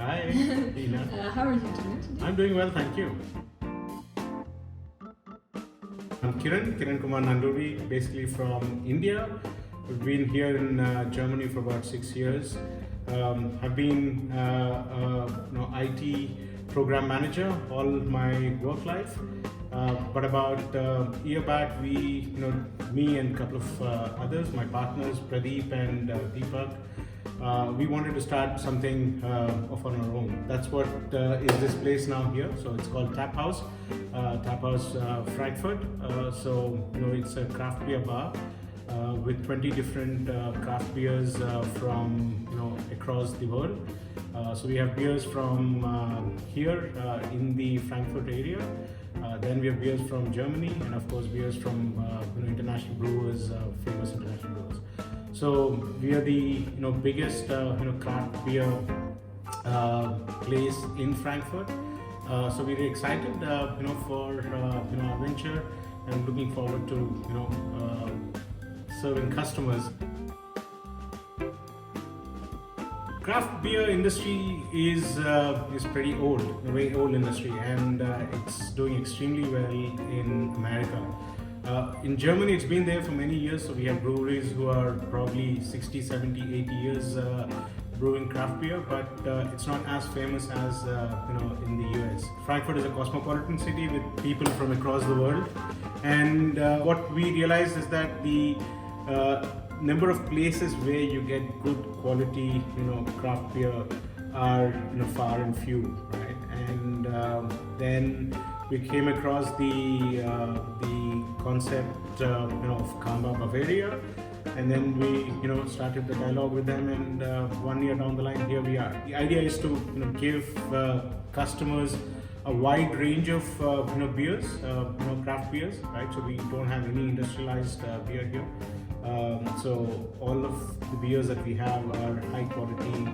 Hi, Tina. How are you doing today? I'm doing well, thank you. I'm Kiran Kumar Nanduri, basically from India. I've been here in Germany for about 6 years. I've been IT program manager all my work life. But about a year back, me and a couple of others, my partners Pradeep and Deepak, we wanted to start something of on our own. That's what is this place now here. So it's called Tap House Frankfurt. It's a craft beer bar with 20 different craft beers from across the world. So we have beers from here in the Frankfurt area. Then we have beers from Germany, and of course beers from international brewers, famous international brewers. So we are the biggest craft beer place in Frankfurt. So we're excited for our venture, and looking forward to serving customers. Craft beer industry is pretty old, a very old industry, and it's doing extremely well in America. In Germany, it's been there for many years, so we have breweries who are probably 60, 70, 80 years brewing craft beer, but it's not as famous as in the US. Frankfurt is a cosmopolitan city with people from across the world, and what we realized is that the number of places where you get good quality craft beer are far and few, right? And then we came across the concept of Kamba Bavaria, and then we started the dialogue with them, and 1 year down the line, here we are. The idea is to give customers a wide range of beers, craft beers, right? So we don't have any industrialized beer here. So all of the beers that we have are high quality,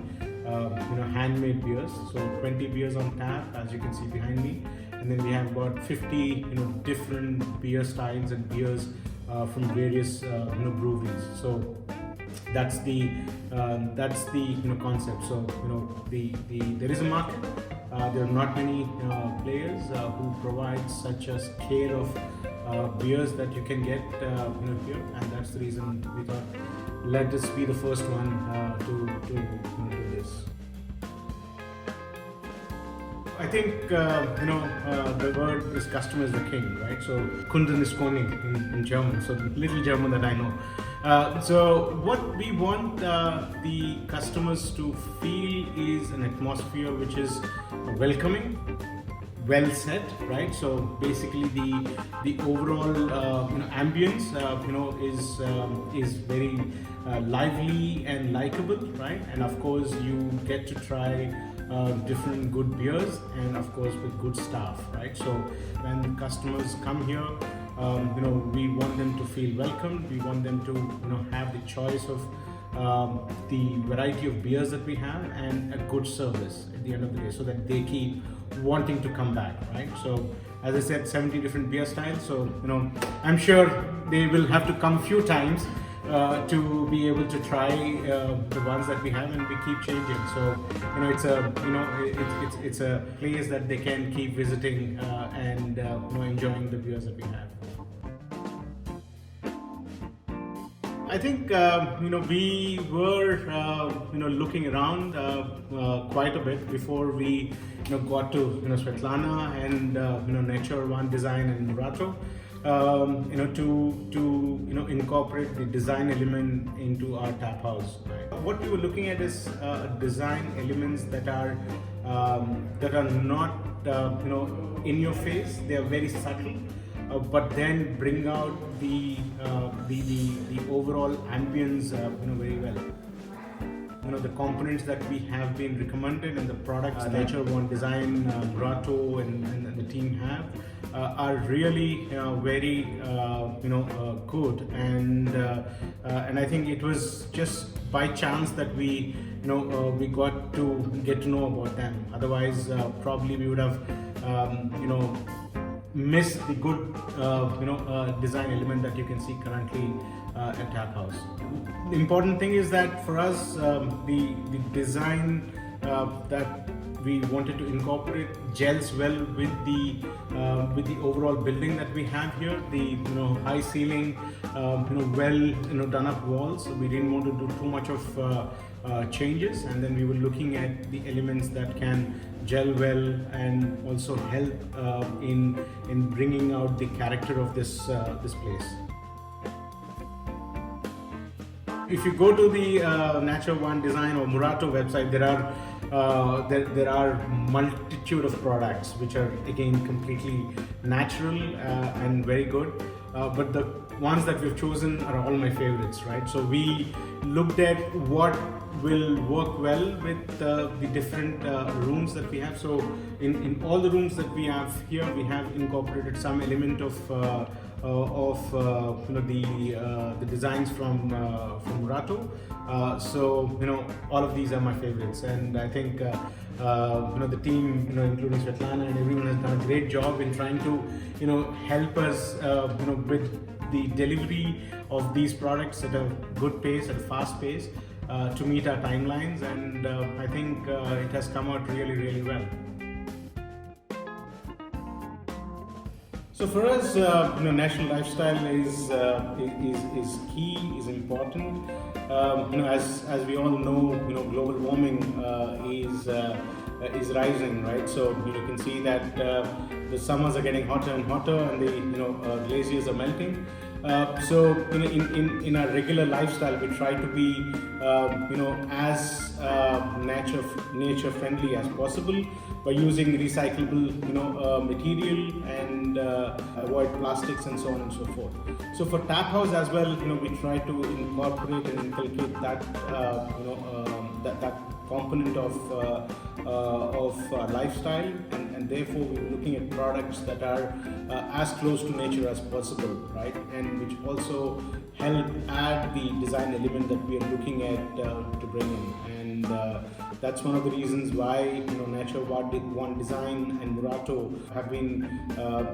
handmade beers. So 20 beers on tap, as you can see behind me, and then we have about 50 different beer styles and beers from various breweries. So that's the concept. So there is a market. There are not many players who provide such a scale of beers that you can get here, and that's the reason we thought let us be the first one to do this. I think the word is customer is the king, right? So Kunden ist König in German, so the little German that I know. So what we want the customers to feel is an atmosphere which is welcoming, well set, right? So basically the overall ambience is very lively and likable, right? And of course you get to try different good beers, and of course with good staff, right? So when customers come here, we want them to feel welcomed. We want them to have the choice of the variety of beers that we have, and a good service at the end of the day, so that they keep wanting to come back, right? So as I said, 70 different beer styles, so I'm sure they will have to come a few times to be able to try the ones that we have, and we keep changing. So it's a place that they can keep visiting and enjoying the beers that we have. I think we were looking around quite a bit before we got to Svetlana and Nature One Design and Murato. To incorporate the design element into our tap house. Right? What we were looking at is design elements that are not in your face. They are very subtle, but then bring out the overall ambience very well. The components that we have been recommended and the products Nature One Design, Murato and the team have are really very good, and I think it was just by chance that we got to get to know about them. Otherwise probably we would have missed the good design element that you can see currently at Tap House. The important thing is that for us the design that we wanted to incorporate gels well with the overall building that we have here. The high ceiling, well done up walls. So we didn't want to do too much of changes, and then we were looking at the elements that can gel well and also help in bringing out the character of this place. If you go to the Nature One Design or Murato website, there are multitude of products which are again completely natural and very good. But the ones that we've chosen are all my favorites, right? So we looked at what will work well with the different rooms that we have. So in all the rooms that we have here, we have incorporated some element of the designs from Murato. So all of these are my favorites, and I think the team, including Svetlana and everyone, has done a great job in trying to help us with the delivery of these products at a good pace, at a fast pace, to meet our timelines, and I think it has come out really, really well. So for us, natural lifestyle is key, is important. As we all know, global warming is rising, right? So you can see that the summers are getting hotter and hotter, and the glaciers are melting. So in our regular lifestyle, we try to be as nature friendly as possible by using recyclable material and avoid plastics and so on and so forth. So for Tap House as well, we try to incorporate and inculcate that that component of lifestyle, and therefore we're looking at products that are as close to nature as possible, right? And which also help add the design element that we are looking at to bring in. And that's one of the reasons why Nature One Design and Murato have been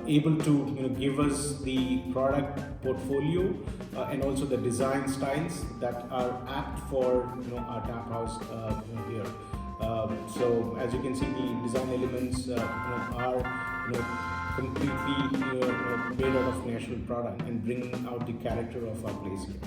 able to give us the product portfolio and also the design styles that are apt for our Tap House here. So as you can see, the design elements are completely made out of natural product and bringing out the character of our place here.